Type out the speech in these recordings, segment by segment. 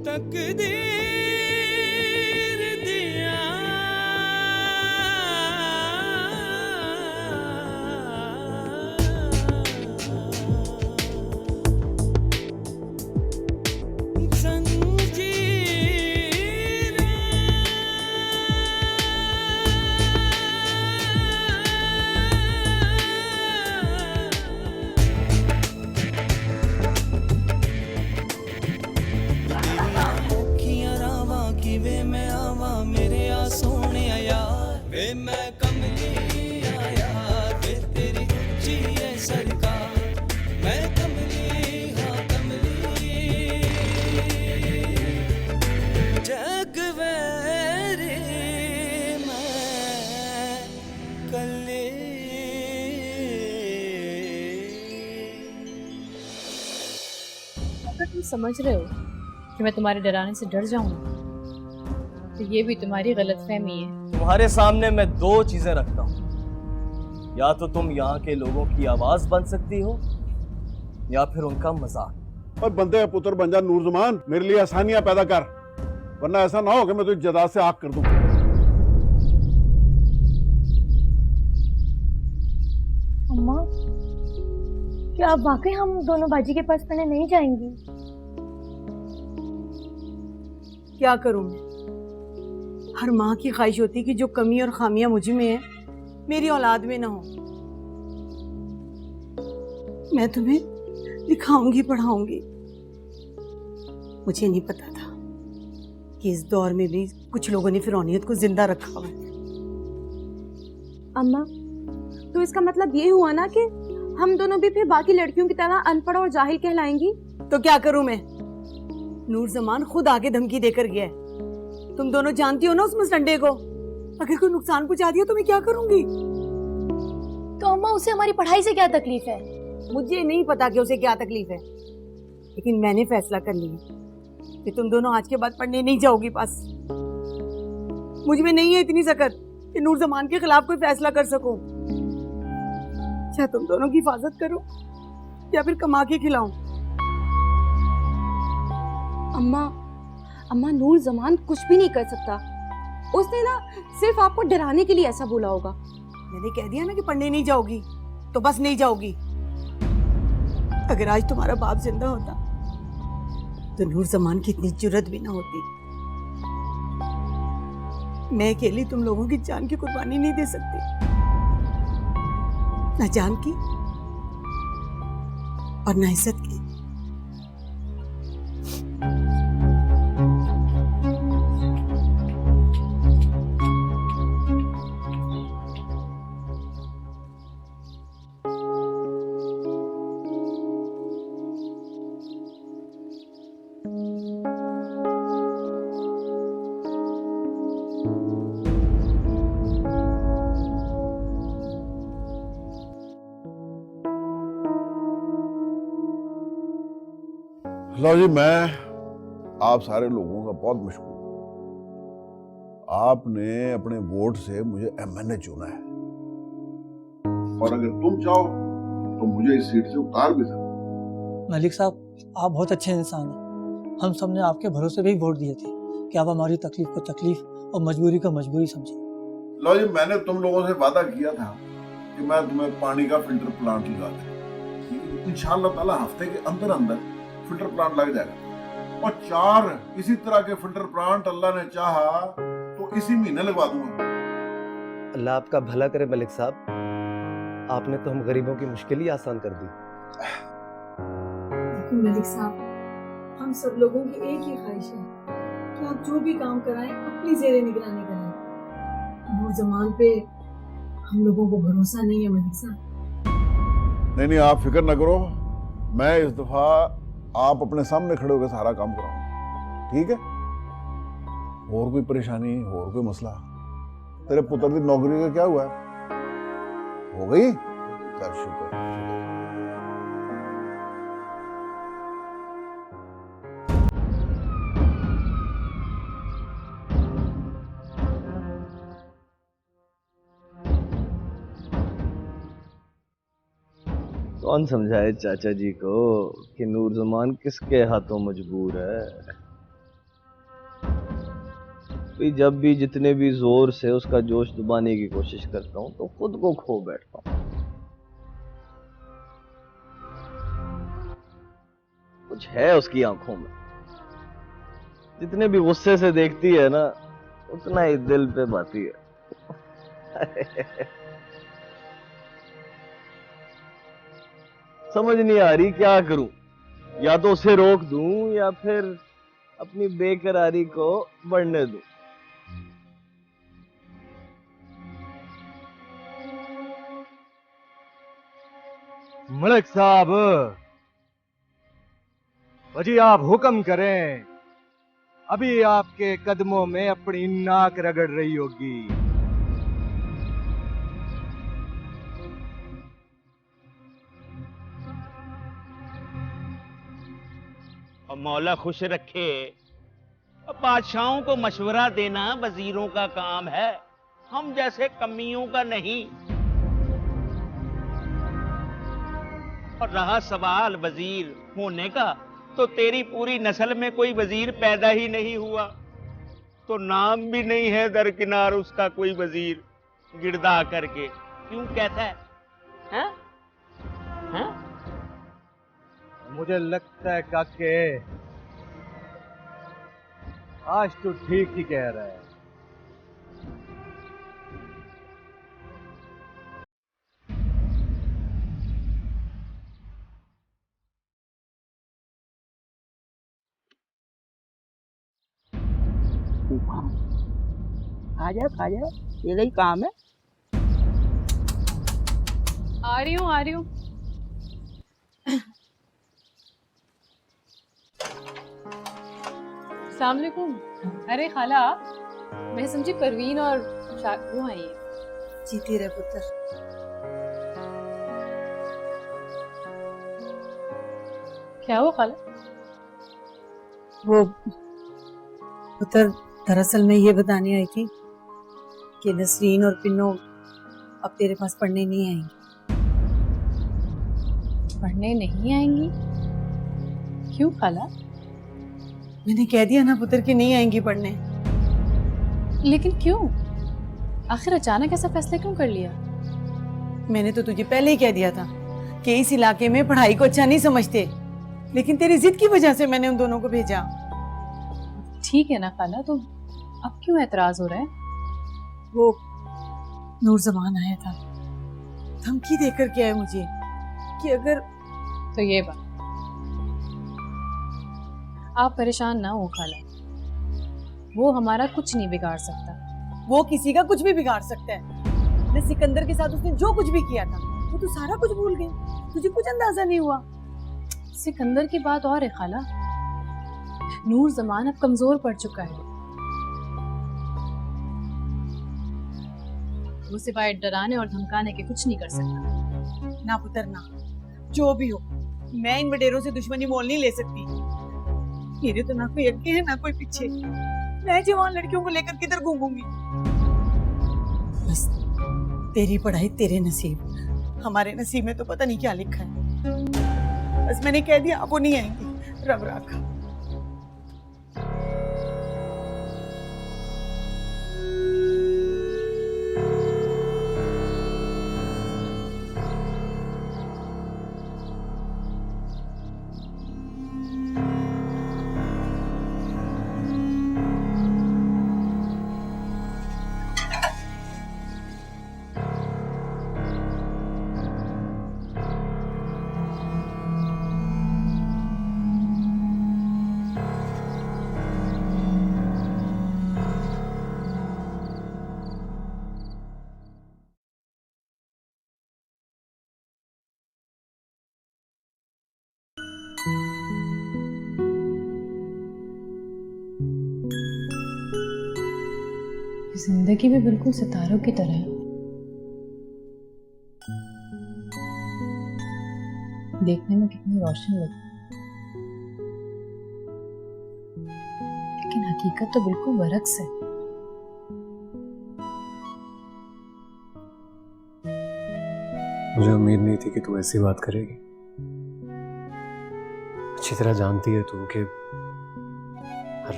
तकदीर दिया वे मैं आवा मेरे आ सोने यार वे मैं कमली आया वे तेरी उच्ची है सरकार मैं कमली हाँ कमली जग वेरे मैं कले। अगर तुम समझ रहे हो कि मैं तुम्हारे डराने से डर जाऊंगी तो ये भी तुम्हारी गलतफहमी है। तुम्हारे सामने मैं दो चीजें रखता हूँ, या तो तुम यहाँ के लोगों की आवाज बन सकती हो या फिर उनका मजाक। और बंदे पुत्र बन जा नूरजमान, मेरे लिए आसानियां पैदा कर, वरना ऐसा ना हो कि मैं तुझे जदा से आग कर दूं। अम्मा, क्या आप वाकई हम दोनों बाजी के पास पढ़ने नहीं जाएंगी? क्या करूं मैं? हर माँ की ख्वाहिश होती कि जो कमी और खामियां मुझ में है मेरी औलाद में ना हो। मैं तुम्हें लिखाऊंगी पढ़ाऊंगी। मुझे नहीं पता था कि इस दौर में भी कुछ लोगों ने फिरौनियत को जिंदा रखा हुआ है। अम्मा, तो इसका मतलब ये हुआ ना कि हम दोनों भी फिर बाकी लड़कियों की तरह अनपढ़ और जाहिल कहलाएंगी? तो क्या करूं मैं? नूरजमान खुद आगे धमकी देकर गया है। तुम दोनों जानती हो ना उस मुसंडे को, अगर कोई नुकसान पहुंचा दिया तो मैं क्या करूंगी? तो अम्मा, उसे हमारी पढ़ाई से क्या तकलीफ है? मुझे नहीं पता कि उसे क्या तकलीफ है, लेकिन मैंने फैसला कर लिया कि तुम दोनों आज के बाद पढ़ने नहीं जाओगी। बस मुझ में नहीं है इतनी सकत कि नूरजमान के खिलाफ कोई फैसला कर सकूं। क्या तुम दोनों की हिफाजत करो या फिर कमा के खिलाऊं? अम्मा, नूर जमान कुछ भी नहीं कर सकता। उसने ना सिर्फ आपको डराने के लिए ऐसा बोला होगा। मैंने कह दिया ना कि पढ़ने नहीं जाओगी, तो बस नहीं जाओगी। अगर आज तुम्हारा बाप जिंदा होता तो नूर जमान की इतनी जुर्रत भी ना होती। मैं अकेली तुम लोगों की जान की कुर्बानी नहीं दे सकती, ना जान की और ना इज्जत की। लो जी, मैं आप सारे लोगों का बहुत मशहूर हूं। आपने अपने वोट से मुझे एमएनए चुना है, और अगर तुम चाहो तो मुझे इस सीट से उतार भी सकते। मलिक साहब, आप बहुत अच्छे इंसान हैं। हम सब ने आपके भरोसे पे ही वोट दिए थे कि आप हमारी तकलीफ को तकलीफ और मजबूरी को मजबूरी समझें। लो जी, मैंने तुम लोगों से वादा किया था कि मैं तुम्हें पानी का फिल्टर प्लांट लगा दूं। इंशाअल्लाह ताला हफ्ते के अंदर अंदर फिल्टर प्लांट लग जाएगा, और 4 इसी तरह के फिल्टर प्लांट अल्लाह ने चाहा तो इसी महीने लगवा दूंगा। अल्लाह आपका भला करे मलिक साहब, आपने तो हम गरीबों की मुश्किल ही आसान कर दी। देखो मलिक साहब, हम सब लोगों की एक ही ख्वाहिश है कि आप जो भी काम कराएं अपनी ज़ेरे निगरानी कराएं। नूर जमान पे हम लोगों को भरोसा नहीं है मलिक साहब। नहीं, आप फिक्र न करो, मैं इस दफा आप अपने सामने खड़े होकर सारा काम कराऊंगा, ठीक है? और कोई परेशानी, और कोई मसला? तेरे पुत्र की नौकरी का क्या हुआ है? हो गई? चल शुक्र। कौन समझाए चाचा जी को कि नूर जमान किसके हाथों मजबूर है? भी जब भी जितने भी जोर से उसका जोश दबाने की कोशिश करता हूँ तो खुद को खो बैठता हूँ। कुछ है उसकी आंखों में, जितने भी गुस्से से देखती है ना उतना ही दिल पे बाती है। समझ नहीं आ रही क्या करूं, या तो उसे रोक दूं या फिर अपनी बेकरारी को बढ़ने दूं। मलिक साहब, वजी आप हुक्म करें, अभी आपके कदमों में अपनी नाक रगड़ रही होगी। और मौला खुश रखे। अब बादशाहों को मशवरा देना वजीरों का काम है, हम जैसे कमियों का नहीं। और रहा सवाल वजीर होने का, तो तेरी पूरी नस्ल में कोई वजीर पैदा ही नहीं हुआ, तो नाम भी नहीं है दरकिनार उसका कोई वजीर गिरदा करके। क्यों कहता है? हैं? हैं? मुझे लगता है काके आज तो ठीक ही कह रहा है। खा जा, ये ही काम है। आ रही हूँ, आ रही हूँ। अस्सलाम वालेकुम। अरे खाला, मैं समझी परवीन और वो आई है। जीती रहे पुत्र। क्या हुआ खाला? वो पुत्र दरअसल मैं ये बताने आई थी कि नसरीन और पिन्नो अब तेरे पास पढ़ने नहीं आएंगी। पढ़ने नहीं आएंगी? क्यों खाला? मैंने कह दिया ना पुत्र कि नहीं आएंगी पढ़ने। लेकिन क्यों? आखिर अचानक ऐसा फैसला क्यों कर लिया? मैंने तो तुझे पहले ही कह दिया था कि इस इलाके में पढ़ाई को अच्छा नहीं समझते, लेकिन तेरी जिद की वजह से मैंने उन दोनों को भेजा। ठीक है ना खाला, तो अब क्यों एतराज हो रहा है? वो नूरजमान आया था, धमकी देकर के आया मुझे कि अगर तो ये बात, आप परेशान ना हो खाला, वो हमारा कुछ नहीं बिगाड़ सकता। वो किसी का कुछ भी बिगाड़ सकता है। मैं सिकंदर के साथ उसने जो कुछ भी किया था वो तो सारा कुछ भूल गई, तुझे कुछ अंदाजा नहीं हुआ। सिकंदर की बात और है खाला, नूर जमान अब कमजोर पड़ चुका है। वो सिवाय डराने और धमकाने के कुछ नहीं कर सकता। ना पुत्र ना, जो भी हो, मैं इन वडेरों से दुश्मनी मोल नहीं ले सकती। मेरे तो ना कोई आगे है ना कोई पीछे, मैं जवान लड़कियों को लेकर किधर घूमूंगी। बस तेरी पढ़ाई तेरे नसीब, हमारे नसीब में तो पता नहीं क्या लिखा है। बस मैंने कह दिया अब वो नहीं आएंगी, रब राखा। जिंदगी भी बिल्कुल सितारों की तरह है, देखने में कितनी रोशन लगती है, लेकिन हकीकत तो बिल्कुल बरक्स है। मुझे उम्मीद नहीं थी कि तू ऐसी बात करेगी। अच्छी तरह जानती है तू कि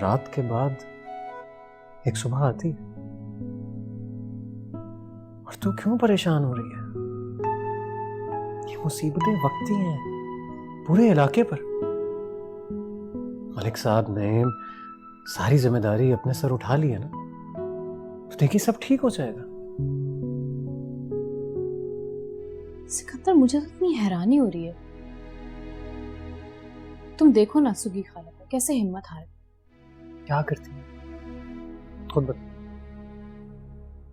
रात के बाद एक सुबह आती है और तू क्यों परेशान हो रही है? ये मुसीबतें वक्ती हैं पूरे इलाके पर। मलिक साहब ने सारी जिम्मेदारी अपने सर उठा ली है ना, तो देखिए सब ठीक हो जाएगा। सिकंदर, मुझे तो इतनी हैरानी हो रही है। तुम देखो ना सुगी खाला को, कैसे हिम्मत हार। क्या करती है खुद बता।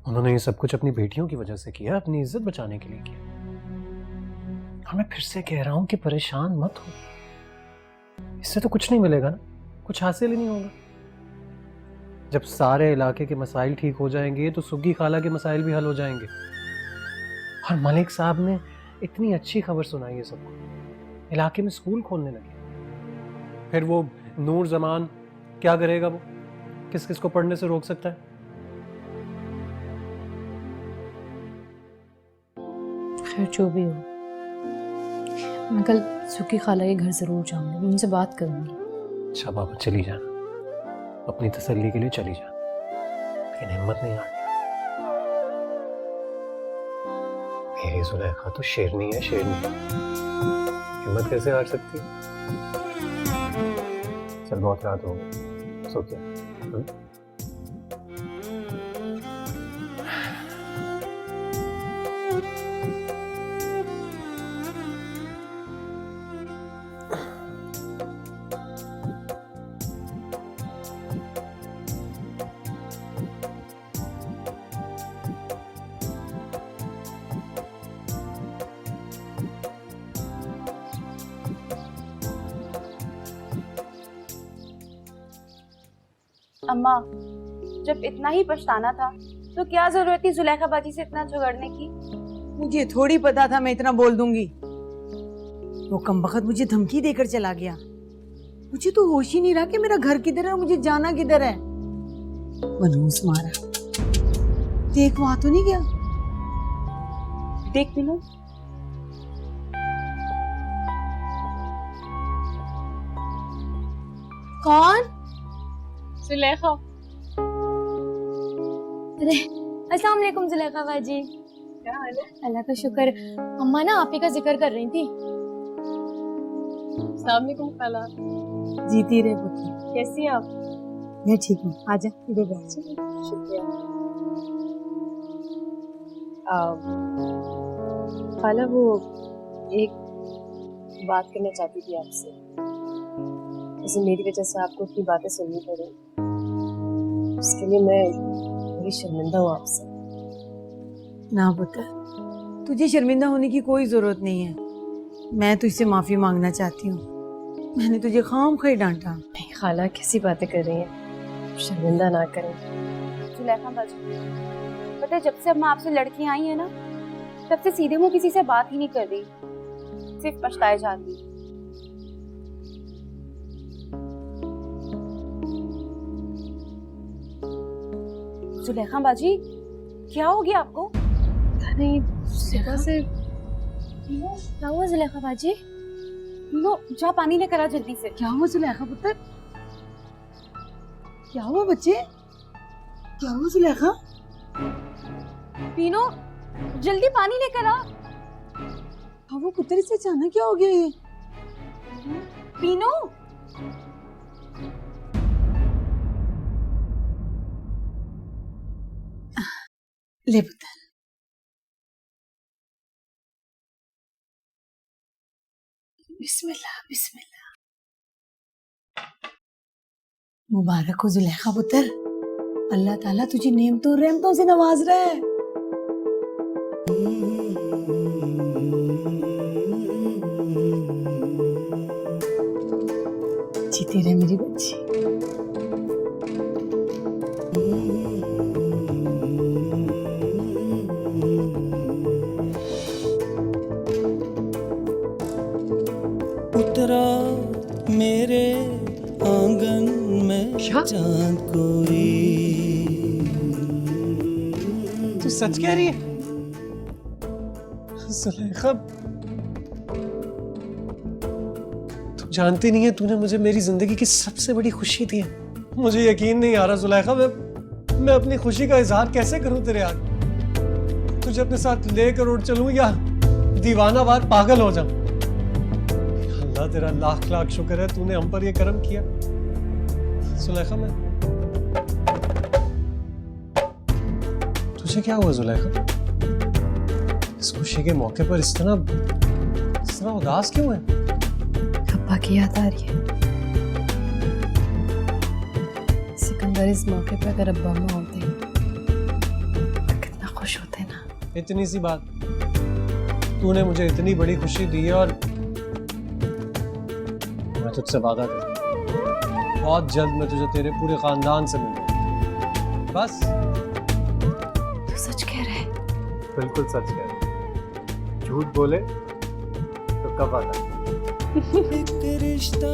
उन्होंने ये सब कुछ अपनी बेटियों की वजह से किया, अपनी इज्जत बचाने के लिए किया। और मैं फिर से कह रहा हूं कि परेशान मत हो, इससे तो कुछ नहीं मिलेगा ना, कुछ हासिल ही नहीं होगा। जब सारे इलाके के मसाइल ठीक हो जाएंगे तो सुग्गी खाला के मसाइल भी हल हो जाएंगे। और मलिक साहब ने इतनी अच्छी खबर सुनाई है सबको, इलाके में स्कूल खोलने लगे। फिर वो नूर जमान क्या करेगा? वो किस किस को पढ़ने से रोक सकता है? खैर जो भी हो, मैं कल सुगी खाला के घर जरूर जाऊंगी, उनसे बात करूंगी। अच्छा बाबा, चली जाना, अपनी तसल्ली के लिए चली जा, लेकिन हिम्मत नहीं हारनी। मेरी जुलेखा तो शेरनी है, शेरनी। हिम्मत कैसे हार सकती है? चल बहुत रात हो गई, सो क्या। अम्मा, जब इतना ही पछताना था तो क्या जरूरत थी जुलेखा बाजी से इतना झगड़ने की? मुझे थोड़ी पता था मैं इतना बोल दूंगी। वो कमबख्त मुझे धमकी देकर चला गया। मुझे तो होश ही नहीं रहा कि मेरा घर किधर है और मुझे जाना किधर है। मनहूस मारा, देख वहां तो नहीं गया? देख बिनो, कौन? जुलेखा। अरे अस्सलाम वालेकुम जुलेखा बाजी। क्या हाल है? अल्लाह का शुक्र। अम्मा ना आप ही का जिक्र कर रही थी। अस्सलाम वालेकुम खाला। जीती रहे पुत्र। कैसी हैं आप? मैं ठीक हूँ, आजा इधर बैठ। शुक्रिया। खाला, वो एक बात करना चाहती थी आपसे। जैसे मेरी वजह से आपको इतनी बातें सुननी पड़ी, उसके लिए मैं बड़ी शर्मिंदा हूँ आपसे। ना पुत्र, तुझे शर्मिंदा होने की कोई जरूरत नहीं है। मैं तुझसे माफी मांगना चाहती हूँ, मैंने तुझे खामखा डांटा। नहीं खाला, कैसी बातें कर रही हैं, शर्मिंदा ना करें। जुलेखा बाजी, पता है जब से अम्मा आपसे लड़की आई है ना, तब से सीधे मुंह किसी से बात ही नहीं कर रही, सिर्फ पछताए जा रही। जुलेखा बाजी, क्या हो गया आपको? नहीं, सुबह से क्या हुआ जुलेखा बाजी? लो जा पानी लेकर आ जल्दी से। क्या हुआ जुलेखा पुत्र? क्या हुआ बच्चे? क्या हुआ जुलेखा? पीनो, जल्दी पानी लेकर आ। हाँ वो पुत्र, से अचानक क्या हो गया ये? पीनो, ले पुत्र। बिस्मिल्लाह बिस्मिल्लाह। मुबारक हो जुलेखा पुत्र, अल्लाह ताला तुझे नेमतों रहमतों से नवाज रहा है। जीती रहे मेरी बच्ची। उतरा मेरे आंगन में चांद कोई। तू सच कह रही है जुलेखा? तू जानती नहीं है, तूने मुझे मेरी जिंदगी की सबसे बड़ी खुशी दी है। मुझे यकीन नहीं आ रहा जुलेखा, मैं अपनी खुशी का इजहार कैसे करूं तेरे आगे? तुझे अपने साथ लेकर उड़ चलूं या दीवानावार पागल हो जाऊं? अल्लाह तेरा लाख लाख शुक्र है तूने हम पर ये करम किया। जुलेखा, मैं तुझे क्या हुआ जुलेखा? इस खुशी के मौके पर इस तरह उदास क्यों है? अब्बा की याद आ रही है। सिकंदर, इस मौके पे अगर अब्बा अम्मा होते तो कितना खुश होते ना। इतनी सी बात, तूने मुझे इतनी बड़ी खुशी दी है और मैं तुझसे वादा करता हूं बहुत जल्द मैं तुझे तेरे पूरे खानदान से मिलूंगा। बस तू सच कह रहा है? बिल्कुल सच कह रहा हूं। झूठ बोले तो कब आता? एक रिश्ता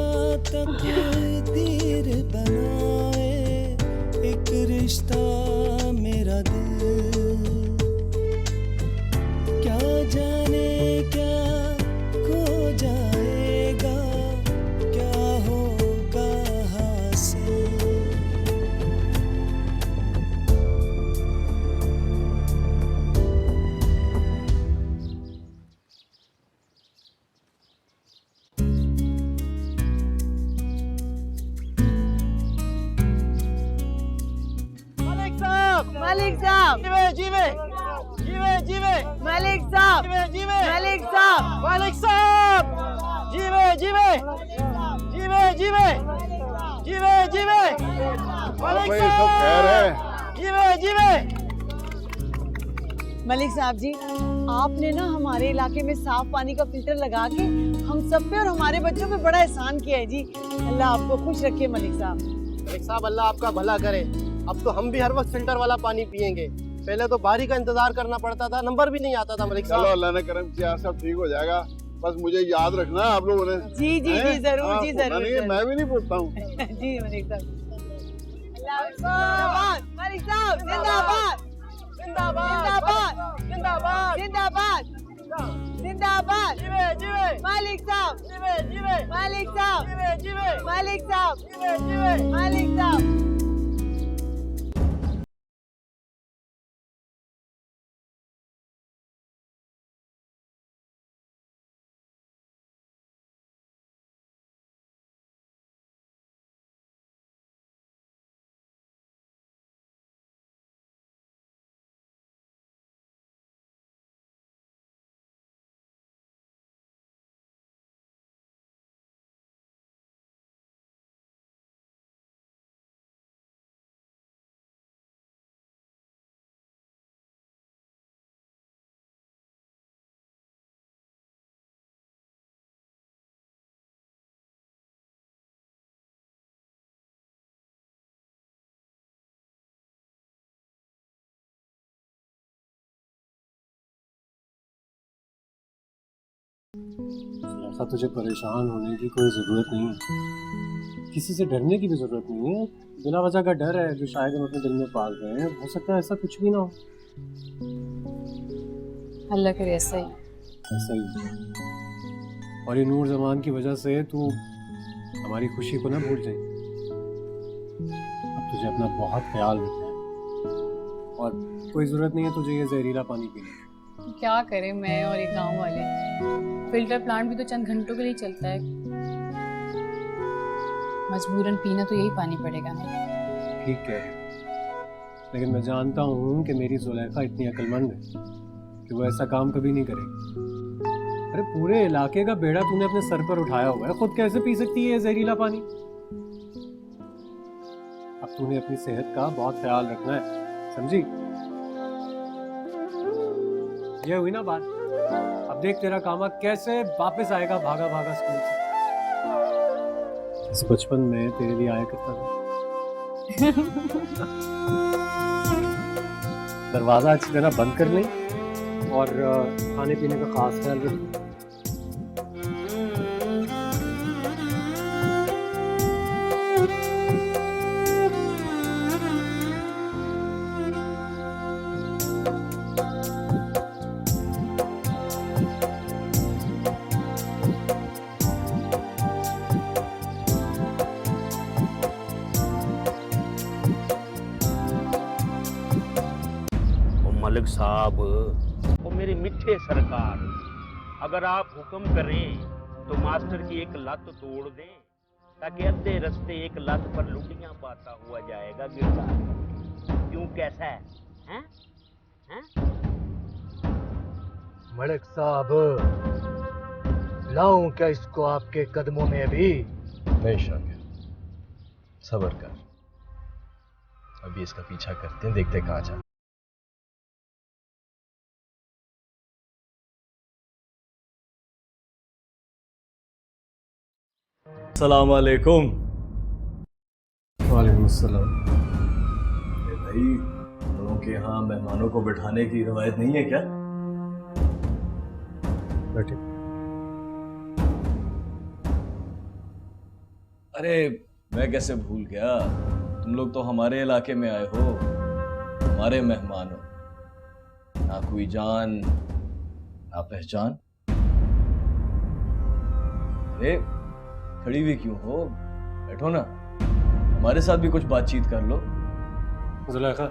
तकदीर बनाए, एक रिश्ता मेरा दिल, क्या जाने क्या खो जाएगा, क्या होगा हासिल। मालिक साहब, जीवे मालिक साहब, मालिक साहब, मालिक साहब, जीवे भाई सब खैर है? मलिक साहब जी, आपने ना हमारे इलाके में साफ पानी का फिल्टर लगा के हम सब पे और हमारे बच्चों पे बड़ा एहसान किया है जी। अल्लाह आपको खुश रखे मलिक साहब। मलिक साहब, अल्लाह आपका भला करे। अब तो हम भी हर वक्त फिल्टर वाला पानी पियेंगे। पहले तो बारी का इंतजार करना पड़ता था, नंबर भी नहीं आता था मलिक चलो साहब। अल्लाह ने करम किया, सब ठीक हो जाएगा। बस मुझे याद रखना है आप लोगों ने। जी जी हैं? जी जरूर हाँ, जी भूलना जरूर नहीं है, जरूर। मैं भी नहीं पूछता हूँ। जी मलिक साहब। जिंदाबाद मलिक साहब, जिंदाबाद जिंदाबाद जिंदाबाद जिंदाबाद जिंदाबाद मालिक साहब, मालिक साहब, मालिक साहब, मालिक साहब। ऐसा तुझे परेशान होने की कोई जरूरत नहीं है, किसी से डरने की भी जरूरत नहीं है। बिना वजह का डर है जो शायद हम अपने दिल में पाल रहे हैं, हो सकता है ऐसा कुछ भी ना हो। अल्लाह करे ऐसा ही। ऐसा ही। और ये नूर जमान की वजह से तू हमारी खुशी को ना भूल जाए। अब तुझे अपना बहुत ख्याल रखना है और कोई जरूरत नहीं है तुझे ये जहरीला पानी पीने की। क्या करें मैं और ये गांव वाले, फिल्टर प्लांट भी तो चंद घंटों के लिए चलता है, मजबूरन पीना तो यही पानी पड़ेगा ना। ठीक है, लेकिन मैं जानता हूँ कि मेरी जुलेखा इतनी अक्लमंद है कि वो ऐसा काम कभी नहीं करेगी। अरे पूरे इलाके का बेड़ा तूने अपने सर पर उठाया हुआ है, खुद कैसे पी सकती है ये जहरीला पानी? अब तूने अपनी सेहत का बहुत ख्याल रखना है, समझी? ये हुई ना बात। अब देख तेरा कामा कैसे वापस आएगा भागा भागा स्कूल से। इस बचपन में तेरे लिए आया करता था। दरवाजा अच्छी तरह बंद कर लें और खाने पीने का खास ख्याल रखें। मलिक साहब, ओ मेरे मिठे सरकार, अगर आप हुक्म करें तो मास्टर की एक लत तोड़ दें, ताकि अद्धे रास्ते एक लत पर लुंडियां पाता हुआ जाएगा गिरदार करके। क्यों, कैसा है? हैं? हैं? मलिक साहब, लाऊं क्या इसको आपके कदमों में अभी? नहीं शाकिर, सब्र कर, अभी इसका पीछा करते हैं, देखते कहाँ जाते। अस्सलाम वालेकुम। वालेकुम अस्सलाम। भाई, लोगों के यहाँ मेहमानों को बिठाने की रवायत नहीं है क्या? बैठे। अरे मैं कैसे भूल गया, तुम लोग तो हमारे इलाके में आए हो, हमारे मेहमान हो, ना कोई जान ना पहचान। अरे खड़ी हुई क्यों हो, बैठो ना, हमारे साथ भी कुछ बातचीत कर लो। जुलेखा,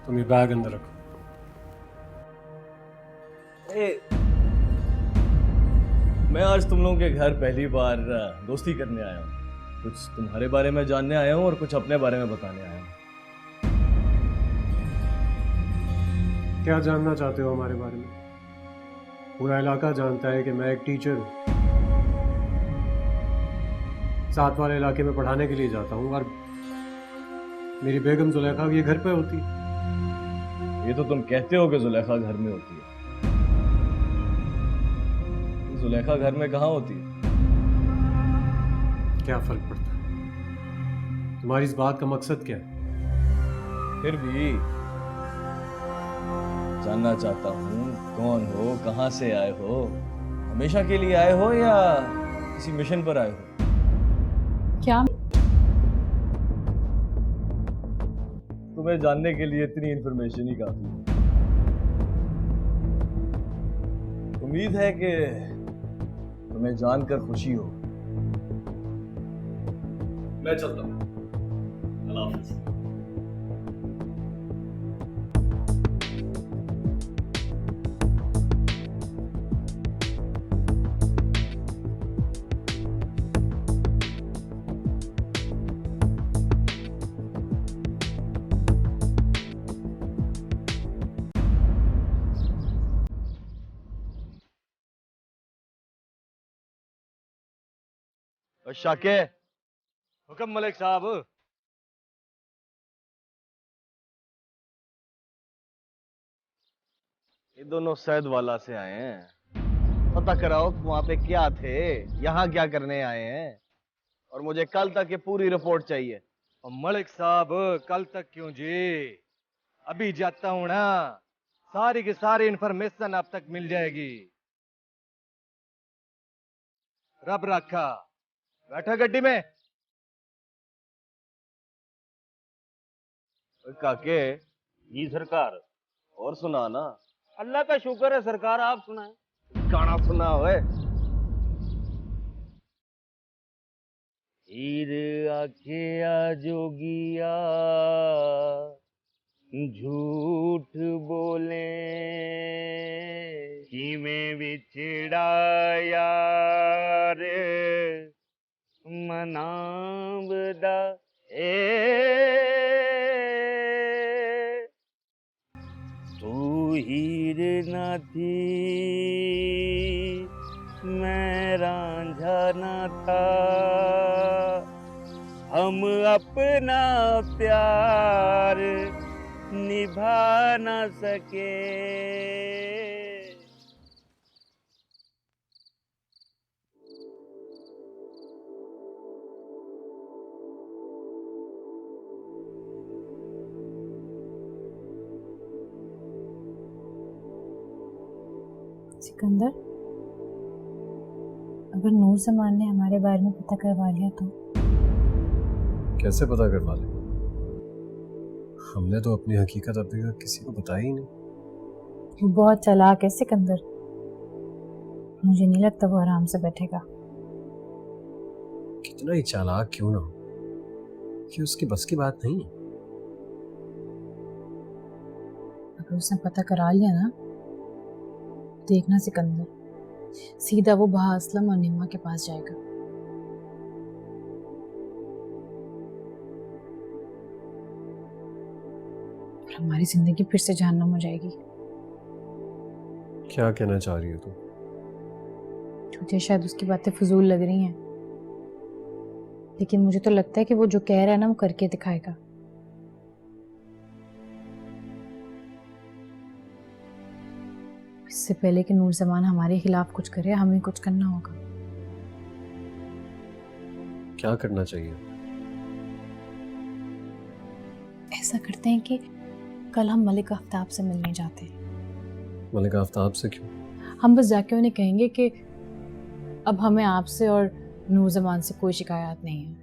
तुम ये बैग अंदर रखो। मैं आज तुम लोगों के घर पहली बार दोस्ती करने आया हूँ। कुछ तुम्हारे बारे में जानने आया हूँ और कुछ अपने बारे में बताने आया हूँ। क्या जानना चाहते हो हमारे बारे में? पूरा इलाका जानता है कि मैं एक टीचर हूँ, साथ वाले इलाके में पढ़ाने के लिए जाता हूँ, और मेरी बेगम जुलेखा ये घर पे होती है। ये तो तुम कहते हो कि जुलेखा घर में होती है, जुलेखा घर में कहाँ होती है? क्या फर्क पड़ता है? तुम्हारी इस बात का मकसद क्या है? फिर भी जानना चाहता हूँ, कौन हो, कहाँ से आए हो, हमेशा के लिए आए हो या किसी मिशन पर आए हो? क्या? तुम्हें जानने के लिए इतनी इंफॉर्मेशन ही काफी है। उम्मीद है कि तुम्हें जानकर खुशी हो। मैं चलता हूँ, अल्लाह हाफिज़। शाके, हुक्म मलिक साहब। ये दोनों सैद वाला से आए हैं। पता कराओ वहां पे क्या थे, यहाँ क्या करने आए हैं, और मुझे कल तक ये पूरी रिपोर्ट चाहिए। और मलिक साहब, कल तक क्यों जी, अभी जाता हूं ना, सारी की सारी इंफॉर्मेशन आप तक मिल जाएगी। रब रखा, बैठा गड्डी में। काके, जी सरकार। और सुना ना। अल्लाह का शुक्र है सरकार, आप सुनाएं। गाना सुना हुए। हीर आखे आ जोगिया, झूठ बोले, कि में बिछड़ा यार मनावदा तू हीर न थी, मैं रांझा न था, हम अपना प्यार निभा न सके। सिकंदर, अगर नूर जमान ने हमारे बारे में पता करवा लिया तो? कैसे पता करवा ले? हमने तो अपनी हकीकत अभी तक किसी को बताई ही नहीं। वो बहुत चालाक है सिकंदर, मुझे नहीं लगता वो आराम से बैठेगा। कितना ही चालाक क्यों ना हो, कि उसकी बस की बात नहीं है। अगर उसने पता करा लिया ना, देखना सिकंदर, सीधा वो बहा असलम और नीमा के पास जाएगा। और हमारी जिंदगी फिर से जहन्नम हो जाएगी। क्या कहना चाह रही हो तुम? तुझे शायद उसकी बातें फजूल लग रही हैं, लेकिन मुझे तो लगता है कि वो जो कह रहा है ना, वो करके दिखाएगा। इससे पहले कि नूर जमान हमारे खिलाफ कुछ करे, हमें कुछ करना होगा। क्या करना चाहिए? ऐसा करते हैं कि कल हम मलिक आफ्ताब से मिलने जाते हैं। मलिक आफ्ताब से क्यों? हम बस जाके उन्हें कहेंगे कि अब हमें आपसे और नूर जमान से कोई शिकायत नहीं है,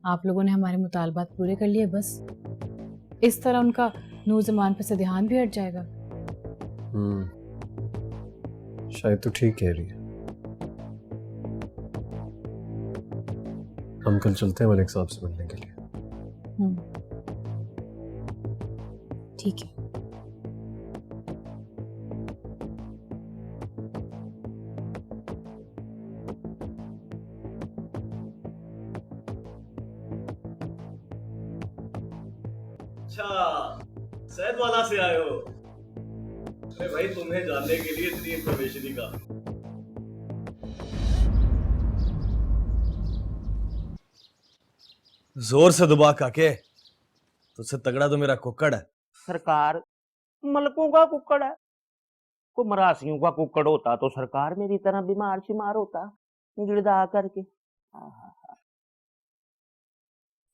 आप लोगों ने हमारे मुतालबात पूरे कर लिए, बस इस तरह उनका नूर जमान पे से ध्यान भी हट जाएगा। शायद तो ठीक कह रही है। हम कल चलते हैं मलिक साहब से मिलने के लिए। ठीक है। अच्छा, सैद वाला से आए हो? अरे भाई, तुम्हें जानने के लिए इतनी इंफॉर्मेशन ही काफी। जोर से दुबा काके, तुझसे तगड़ा तो मेरा कुक्कड़ है। सरकार, मलकों का कुक्कड़ है, को मरासियों का कुक्कड़ होता तो सरकार मेरी तरह बीमार शिमार होता, गिड़दा करके।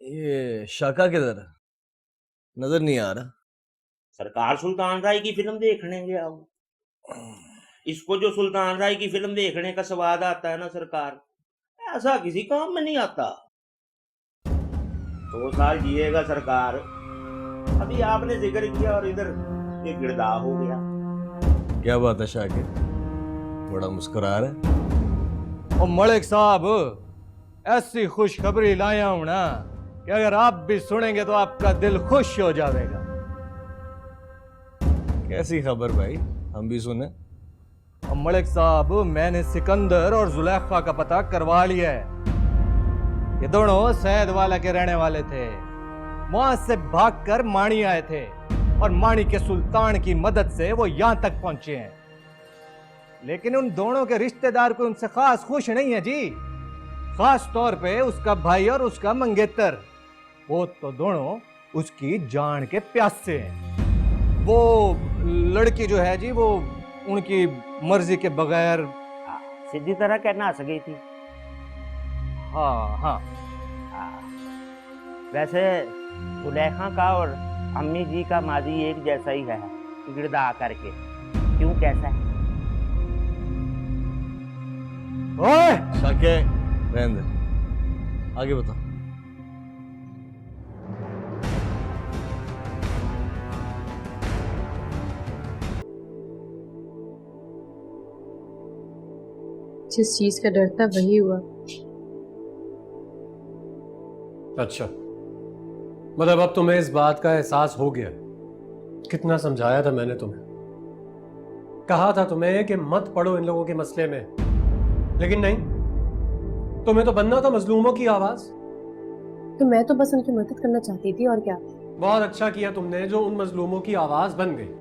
ये शाका किधर? नजर नहीं आ रहा। सरकार सुल्तान राय की फिल्म देखने गया हूँ। इसको जो सुल्तान राय की फिल्म देखने का स्वाद आता है ना सरकार, ऐसा किसी काम में नहीं आता। 2 साल जिएगा सरकार। अभी आपने जिक्र किया और इधर ये गिरदा हो गया। क्या बात है शाकिर, बड़ा मुस्कुरा रहा है। ओ मलिक साहब, ऐसी खुशखबरी लाया हूं ना कि अगर आप भी सुनेंगे तो आपका दिल खुश हो जाएगा। कैसी खबर भाई, हम भी सुने। और मलिक साहब, मैंने सिकंदर और जुलेखा का पता करवा लिया है। ये दोनों सैद वाला के रहने वाले थे, वहां से भागकर माणी आए थे और माणी के सुल्तान की मदद से वो यहां तक पहुंचे हैं। लेकिन उन दोनों के रिश्तेदार को उनसे खास खुश नहीं है जी, खास तौर पे उसका भाई और उसका मंगेतर। वो तो दोनों उसकी जान के प्यासे हैं। वो लड़की जो है जी, वो उनकी मर्जी के बगैर सीधी तरह कहना आ सकी थी। हाँ हाँ। वैसे सुलेखा का और अम्मी जी का माजी एक जैसा ही है, गिरदा करके। क्यों, कैसा है? ओए शाके, रहने दे, आगे बता। जिस चीज का डर था वही हुआ। अच्छा, मतलब अब तुम्हें इस बात का एहसास हो गया। कितना समझाया था मैंने तुम्हें, कहा था तुम्हें कि मत पड़ो इन लोगों के मसले में, लेकिन नहीं, तुम्हें तो बनना था मजलूमों की आवाज। तो मैं तो बस उनकी मदद करना चाहती थी, और क्या। बहुत अच्छा किया तुमने जो उन मजलूमों की आवाज बन गई।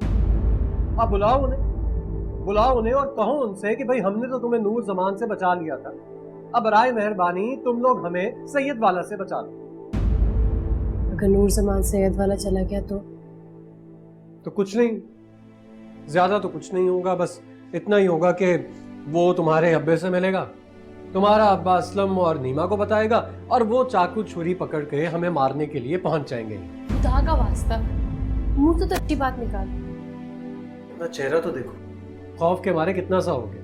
अब बुलाओ उन्हें और कहो उनसे कि भाई हमने तो तुम्हें नूर जमान से बचा लिया था, अब राय मेहरबानी तुम लोग हमें सैयद वाला से बचा लो। अगर नूर जमान सैयद वाला चला गया तो कुछ नहीं, ज्यादा तो कुछ नहीं होगा, बस इतना ही होगा कि वो तुम्हारे अब्बे से मिलेगा, तुम्हारा अब्बा असलम और नीमा को बताएगा, और वो चाकू छुरी पकड़ के हमें मारने के लिए पहुंच जाएंगे। खुदा का वास्ता, मुंह तो अच्छी बात निकाल। अपना चेहरा तो देखो, खौफ के मारे कितना सा हो गया।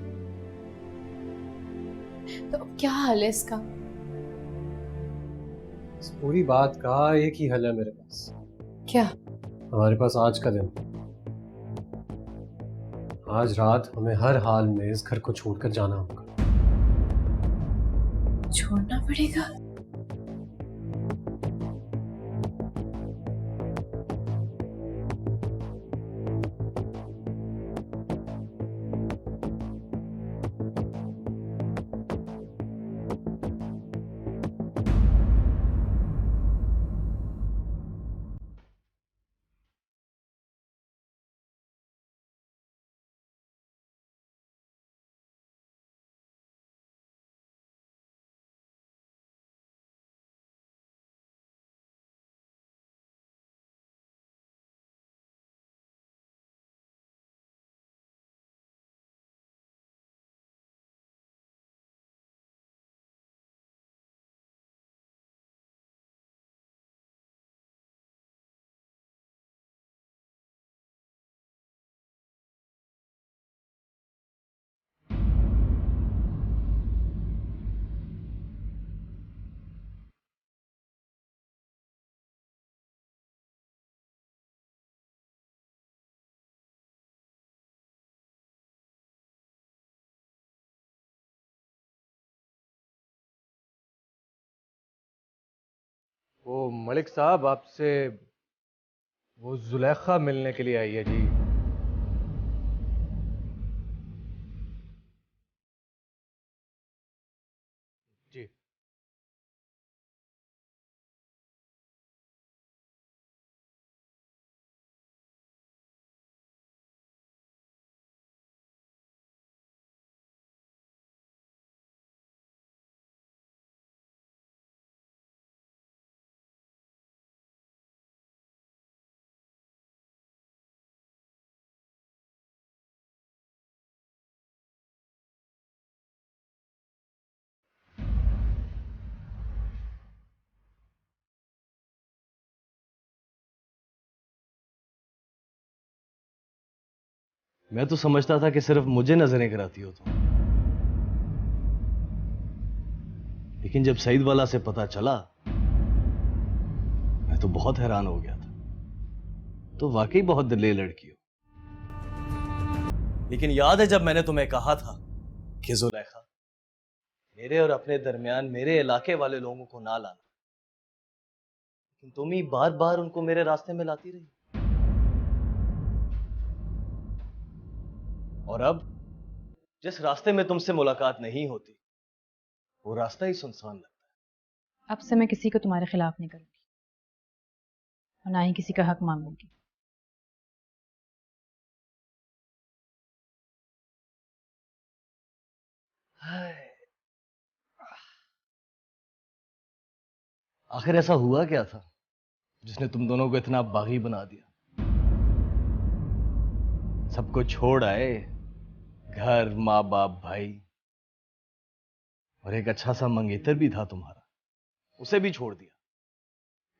तो अब क्या हाल है इसका? इस पूरी बात का एक ही हल है मेरे पास। क्या? हमारे पास आज का दिन, आज रात हमें हर हाल में इस घर को छोड़कर जाना होगा। छोड़ना पड़ेगा? वो मलिक साहब आपसे वो जुलेखा मिलने के लिए आई है जी। जी मैं तो समझता था कि सिर्फ मुझे नजरें कराती हो तुम, लेकिन जब सईद वाला से पता चला मैं तो बहुत हैरान हो गया था। तो वाकई बहुत दिलेर लड़की हो। लेकिन याद है जब मैंने तुम्हें कहा था कि जुलेखा, मेरे और अपने दरमियान मेरे इलाके वाले लोगों को ना लाना, लेकिन तुम ही बार बार उनको मेरे रास्ते में लाती रही। और अब जिस रास्ते में तुमसे मुलाकात नहीं होती वो रास्ता ही सुनसान लगता है। अब से मैं किसी को तुम्हारे खिलाफ नहीं करूंगी और ना ही किसी का हक मांगूंगी। आखिर ऐसा हुआ क्या था जिसने तुम दोनों को इतना बागी बना दिया? सबको छोड़ आए, घर, माँ बाप, भाई, और एक अच्छा सा मंगेतर भी था तुम्हारा, उसे भी छोड़ दिया।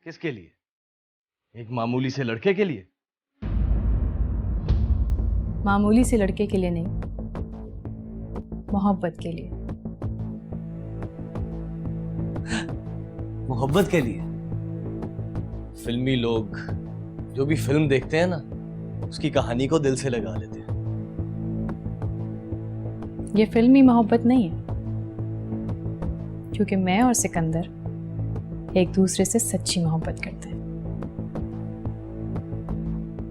किसके लिए? एक मामूली से लड़के के लिए? मामूली से लड़के के लिए नहीं, मोहब्बत के लिए। मोहब्बत के लिए? फिल्मी लोग जो भी फिल्म देखते हैं ना, उसकी कहानी को दिल से लगा लेते हैं। ये फिल्मी मोहब्बत नहीं है, क्योंकि मैं और सिकंदर एक दूसरे से सच्ची मोहब्बत करते हैं।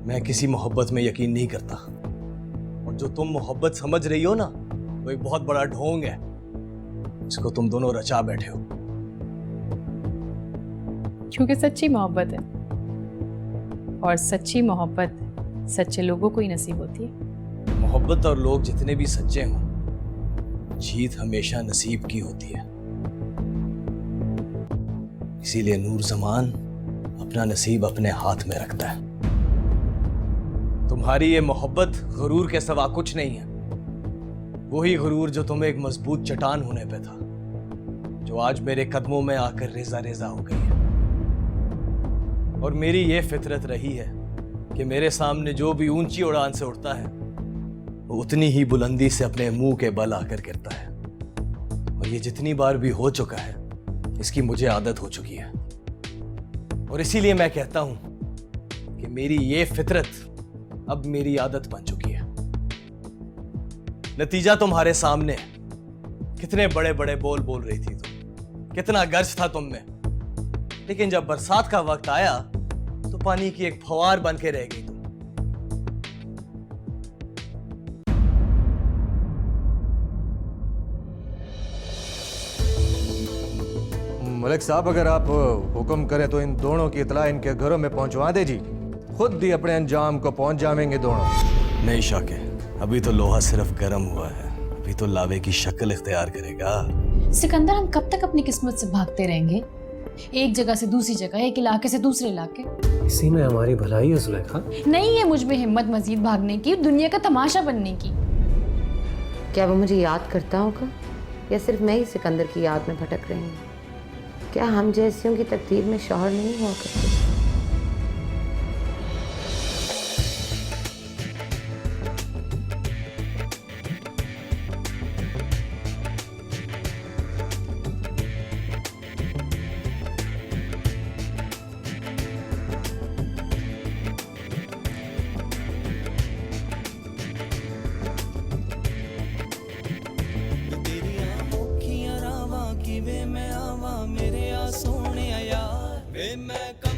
मैं किसी मोहब्बत में यकीन नहीं करता, और जो तुम मोहब्बत समझ रही हो ना, वो एक बहुत बड़ा ढोंग है जिसको तुम दोनों रचा बैठे हो। क्योंकि सच्ची मोहब्बत है, और सच्ची मोहब्बत सच्चे लोगों को ही नसीब होती है। मोहब्बत और लोग जितने भी सच्चे हों, जीत हमेशा नसीब की होती है। इसीलिए नूर जमान अपना नसीब अपने हाथ में रखता है। तुम्हारी ये मोहब्बत गुरूर के सिवा कुछ नहीं है। वही गुरूर जो तुम्हें एक मजबूत चट्टान होने पे था, जो आज मेरे कदमों में आकर रेजा रेजा हो गई है। और मेरी ये फितरत रही है कि मेरे सामने जो भी ऊंची उड़ान से उड़ता है, वो उतनी ही बुलंदी से अपने मुंह के बल आकर गिरता है। और ये जितनी बार भी हो चुका है, इसकी मुझे आदत हो चुकी है। और इसीलिए मैं कहता हूं कि मेरी ये फितरत अब मेरी आदत बन चुकी है। नतीजा तुम्हारे सामने है। कितने बड़े बड़े बोल बोल रही थी तुम, कितना गर्ज था तुम में, लेकिन जब बरसात का वक्त आया तो पानी की एक फवार बन के रह गई तुम। मलिक साहब, अगर आप हुक्म करें तो इन दोनों की इतला इनके घरों में पहुंचवा दे जी। खुद ही अपने अंजाम को पहुंच जाएंगे दोनों। नहीं शाके, अभी तो लोहा सिर्फ गर्म हुआ है, अभी तो लावे की शक्ल इख्तियार करेगा। सिकंदर, हम कब तक अपनी किस्मत से भागते रहेंगे, एक जगह से दूसरी जगह, एक इलाके से दूसरे इलाके? इसी में हमारी भलाई है जुलेखा। नहीं है मुझ में हिम्मत मजीद भागने की, दुनिया का तमाशा बनने की। क्या वो मुझे याद करता होगा, या सिर्फ मैं ही सिकंदर की याद में भटक रही हूँ? क्या हम जैसियों की तकदीर में शौहर नहीं हुआ करते? वे मैं कम